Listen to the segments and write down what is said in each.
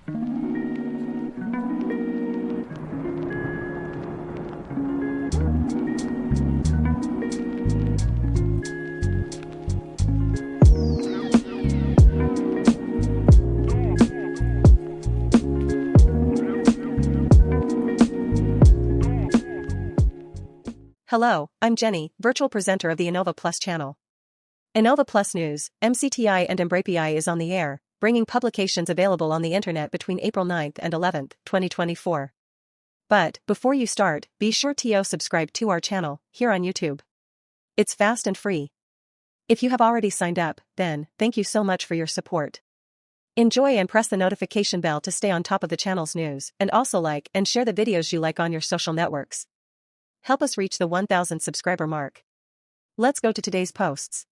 Hello, I'm Jenny, virtual presenter of the Innova Plus channel. Innova Plus News, MCTI and EmbraPI is on the air, bringing publications available on the internet between April 9th and 11th, 2024. But, before you start, be sure to subscribe to our channel, here on YouTube. It's fast and free. If you have already signed up, then, thank you so much for your support. Enjoy and press the notification bell to stay on top of the channel's news, and also like and share the videos you like on your social networks. Help us reach the 1,000 subscriber mark. Let's go to today's posts.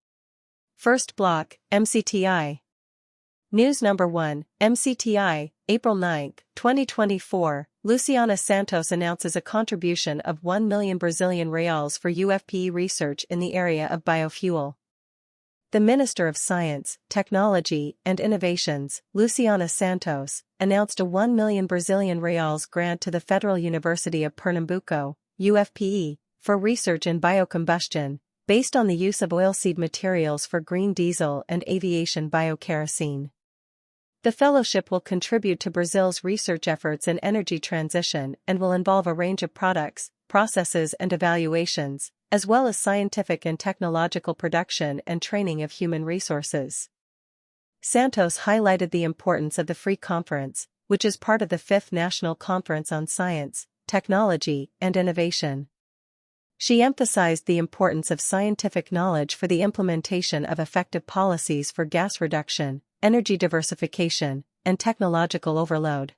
First block, MCTI. News number 1, MCTI, April 9th, 2024, Luciana Santos announces a contribution of 1 million Brazilian reals for UFPE research in the area of biofuel. The Minister of Science, Technology, and Innovations, Luciana Santos, announced a 1 million Brazilian reals grant to the Federal University of Pernambuco, UFPE, for research in biocombustion, based on the use of oilseed materials for green diesel and aviation biokerosene. The fellowship will contribute to Brazil's research efforts in energy transition and will involve a range of products, processes and evaluations, as well as scientific and technological production and training of human resources. Santos highlighted the importance of the free conference, which is part of the 5th National Conference on Science, Technology, and Innovation. She emphasized the importance of scientific knowledge for the implementation of effective policies for gas reduction, energy diversification, and technological overload.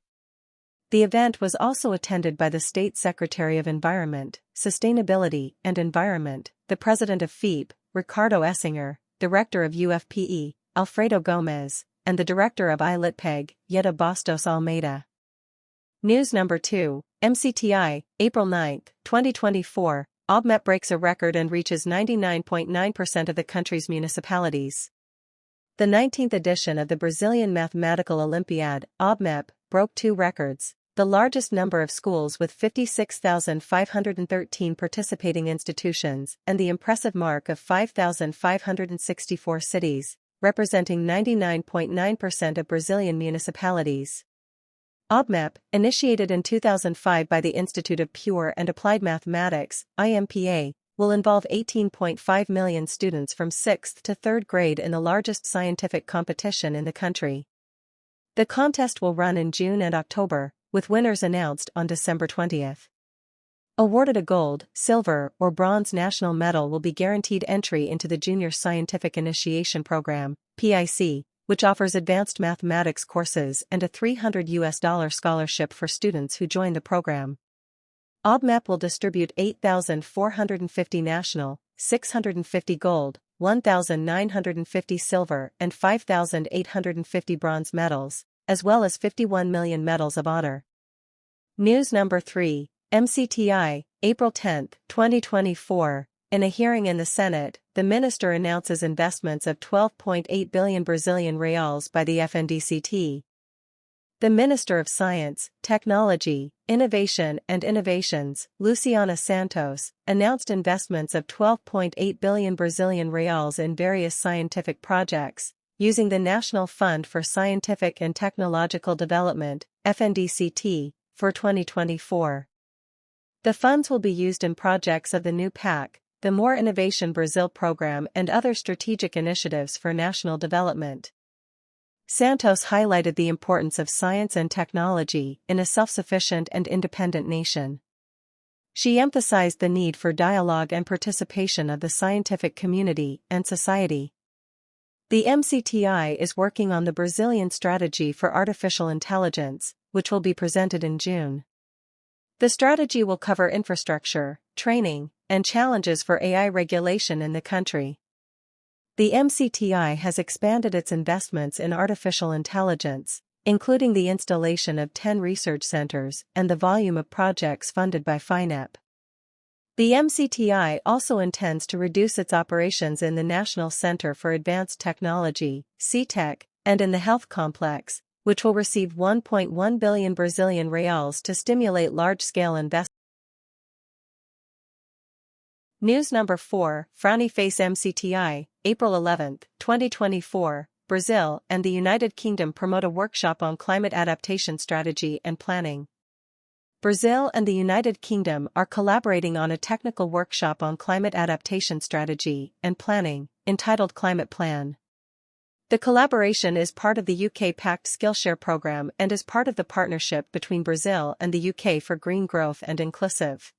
The event was also attended by the State Secretary of Environment, Sustainability and Environment, the President of FIP, Ricardo Essinger, Director of UFPE, Alfredo Gomes, and the Director of ILITPEG, Yeda Bastos Almeida. News number 2, MCTI, April 9th, 2024, OBMEP breaks a record and reaches 99.9% of the country's municipalities. The 19th edition of the Brazilian Mathematical Olympiad, OBMEP, broke 2 records, the largest number of schools with 56,513 participating institutions and the impressive mark of 5,564 cities, representing 99.9% of Brazilian municipalities. OBMEP, initiated in 2005 by the Institute of Pure and Applied Mathematics, IMPA, will involve 18.5 million students from 6th to 3rd grade in the largest scientific competition in the country. The contest will run in June and October, with winners announced on December 20th. Awarded a gold, silver, or bronze national medal will be guaranteed entry into the Junior Scientific Initiation Program, PIC, which offers advanced mathematics courses and a $300 scholarship for students who join the program. OBMEP will distribute 8,450 national, 650 gold, 1,950 silver and 5,850 bronze medals, as well as 51 million medals of honor. News number 3, MCTI, April 10, 2024. In a hearing in the Senate, the minister announces investments of 12.8 billion Brazilian reals by the FNDCT. The Minister of Science, Technology, Innovation and Innovations, Luciana Santos, announced investments of 12.8 billion Brazilian reals in various scientific projects, using the National Fund for Scientific and Technological Development, FNDCT, for 2024. The funds will be used in projects of the new PAC, the More Innovation Brazil program and other strategic initiatives for national development. Santos highlighted the importance of science and technology in a self-sufficient and independent nation. She emphasized the need for dialogue and participation of the scientific community and society. The MCTI is working on the Brazilian strategy for artificial intelligence, which will be presented in June. The strategy will cover infrastructure, training, and challenges for AI regulation in the country. The MCTI has expanded its investments in artificial intelligence, including the installation of 10 research centers and the volume of projects funded by FINEP. The MCTI also intends to reduce its operations in the National Center for Advanced Technology, CTech, and in the health complex, which will receive 1.1 billion Brazilian reals to stimulate large-scale investment. News number 4, Frowny Face MCTI, April 11, 2024, Brazil and the United Kingdom promote a workshop on climate adaptation strategy and planning. Brazil and the United Kingdom are collaborating on a technical workshop on climate adaptation strategy and planning, entitled Climate Plan. The collaboration is part of the UK Pact Skillshare program and is part of the partnership between Brazil and the UK for green growth and inclusive.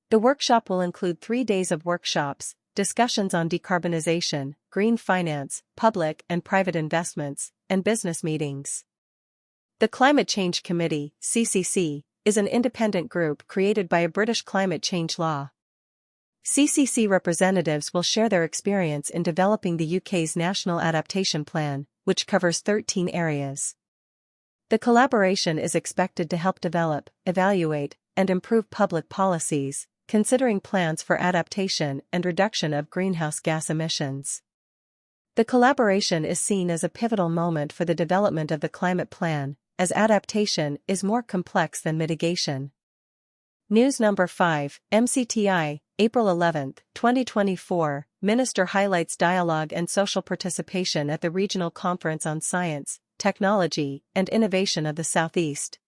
The workshop will include 3 days of workshops, discussions on decarbonization, green finance, public and private investments, and business meetings. The Climate Change Committee, CCC, is an independent group created by a British climate change law. CCC representatives will share their experience in developing the UK's National Adaptation Plan, which covers 13 areas. The collaboration is expected to help develop, evaluate, and improve public policies, considering plans for adaptation and reduction of greenhouse gas emissions. The collaboration is seen as a pivotal moment for the development of the climate plan, as adaptation is more complex than mitigation. News number 5, MCTI, April 11, 2024, Minister highlights dialogue and social participation at the Regional Conference on Science, Technology, and Innovation of the Southeast.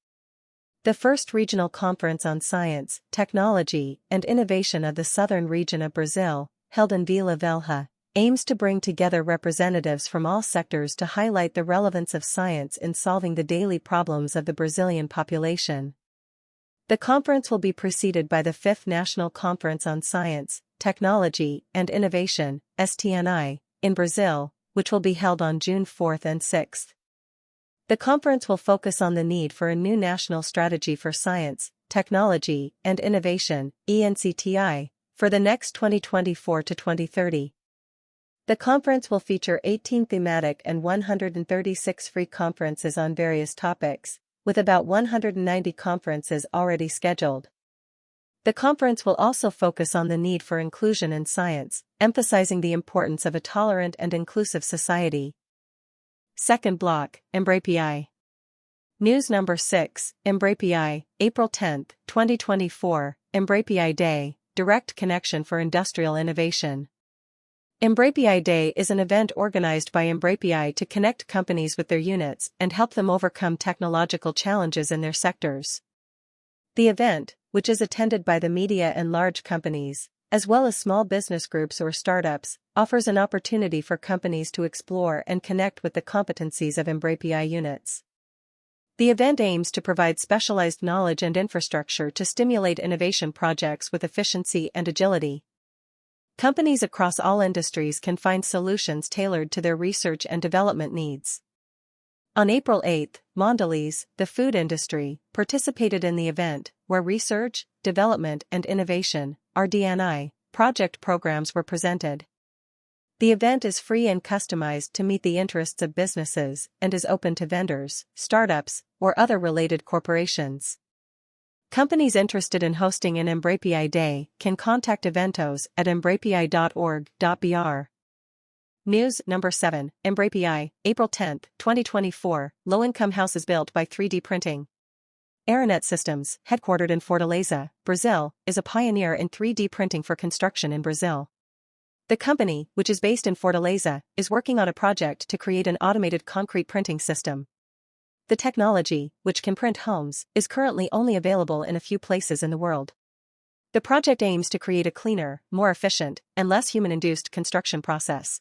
The first Regional Conference on Science, Technology, and Innovation of the Southern Region of Brazil, held in Vila Velha, aims to bring together representatives from all sectors to highlight the relevance of science in solving the daily problems of the Brazilian population. The conference will be preceded by the 5th National Conference on Science, Technology, and Innovation, STNI, in Brazil, which will be held on June 4 and 6. The conference will focus on the need for a new national strategy for science, technology, and innovation, ENCTI, for the next 2024 to 2030. The conference will feature 18 thematic and 136 free conferences on various topics, with about 190 conferences already scheduled. The conference will also focus on the need for inclusion in science, emphasizing the importance of a tolerant and inclusive society. Second block, EmbraPI. News number 6, EmbraPI, April 10, 2024, EmbraPI Day, Direct Connection for Industrial Innovation. EmbraPI Day is an event organized by EmbraPI to connect companies with their units and help them overcome technological challenges in their sectors. The event, which is attended by the media and large companies, as well as small business groups or startups, offers an opportunity for companies to explore and connect with the competencies of EmbraPI units. The event aims to provide specialized knowledge and infrastructure to stimulate innovation projects with efficiency and agility. Companies across all industries can find solutions tailored to their research and development needs. On April 8, Mondelez, the food industry, participated in the event, where research, development and innovation, RD&I, project programs were presented. The event is free and customized to meet the interests of businesses and is open to vendors, startups, or other related corporations. Companies interested in hosting an EmbraPI Day can contact Eventos at embrapi.org.br. News number 7, EmbraPI, April 10, 2024, Low-income houses built by 3D printing. Aranet Systems, headquartered in Fortaleza, Brazil, is a pioneer in 3D printing for construction in Brazil. The company, which is based in Fortaleza, is working on a project to create an automated concrete printing system. The technology, which can print homes, is currently only available in a few places in the world. The project aims to create a cleaner, more efficient, and less human-induced construction process.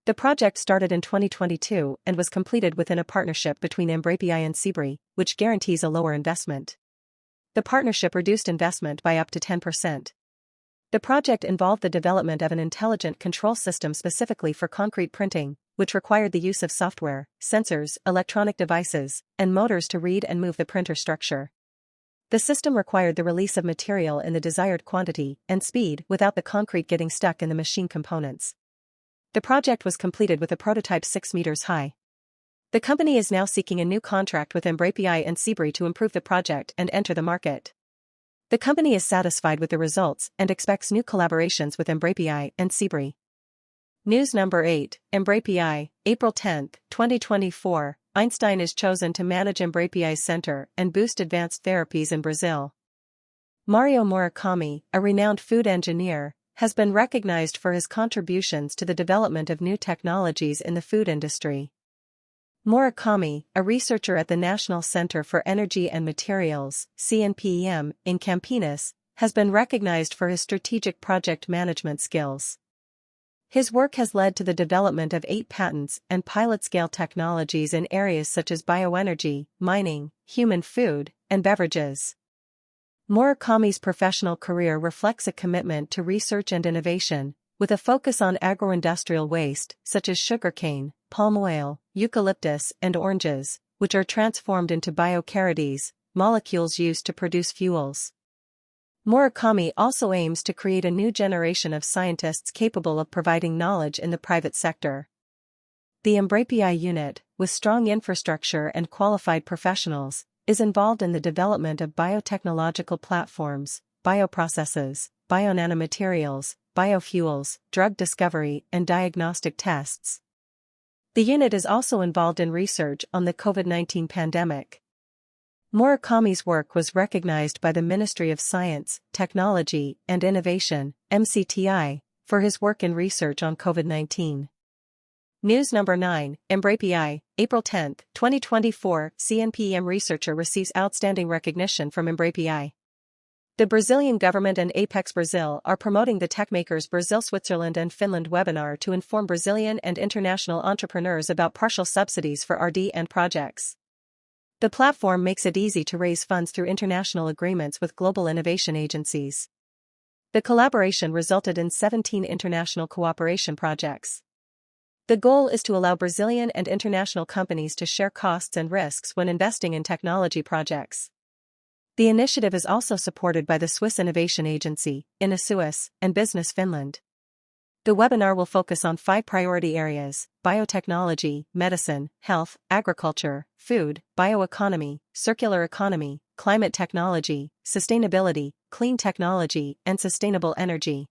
The project started in 2022 and was completed within a partnership between EmbraPI and Seabri, which guarantees a lower investment. The partnership reduced investment by up to 10%. The project involved the development of an intelligent control system specifically for concrete printing, which required the use of software, sensors, electronic devices, and motors to read and move the printer structure. The system required the release of material in the desired quantity and speed without the concrete getting stuck in the machine components. The project was completed with a prototype 6 meters high. The company is now seeking a new contract with EmbraPI and Seabri to improve the project and enter the market. The company is satisfied with the results and expects new collaborations with EmbraPI and Seabri. News number 8, EmbraPI, April 10, 2024, Einstein is chosen to manage Embrapia's center and boost advanced therapies in Brazil. Mario Murakami, a renowned food engineer, has been recognized for his contributions to the development of new technologies in the food industry. Murakami, a researcher at the National Center for Energy and Materials, CNPEM, in Campinas, has been recognized for his strategic project management skills. His work has led to the development of 8 patents and pilot-scale technologies in areas such as bioenergy, mining, human food, and beverages. Murakami's professional career reflects a commitment to research and innovation, with a focus on agroindustrial waste, such as sugarcane, palm oil, eucalyptus, and oranges, which are transformed into biocarotene, molecules used to produce fuels. Murakami also aims to create a new generation of scientists capable of providing knowledge in the private sector. The Embrapia unit, with strong infrastructure and qualified professionals, is involved in the development of biotechnological platforms, bioprocesses, bionanomaterials, biofuels, drug discovery, and diagnostic tests. The unit is also involved in research on the COVID-19 pandemic. Murakami's work was recognized by the Ministry of Science, Technology, and Innovation, MCTI, for his work in research on COVID-19. News number 9, Embrapia, April 10, 2024, CNPEM researcher receives outstanding recognition from Embrapia. The Brazilian government and Apex Brazil are promoting the Techmakers Brazil, Switzerland and Finland webinar to inform Brazilian and international entrepreneurs about partial subsidies for RD and projects. The platform makes it easy to raise funds through international agreements with global innovation agencies. The collaboration resulted in 17 international cooperation projects. The goal is to allow Brazilian and international companies to share costs and risks when investing in technology projects. The initiative is also supported by the Swiss Innovation Agency, InnoSuisse, and Business Finland. The webinar will focus on 5 priority areas: biotechnology, medicine, health, agriculture, food, bioeconomy, circular economy, climate technology, sustainability, clean technology, and sustainable energy.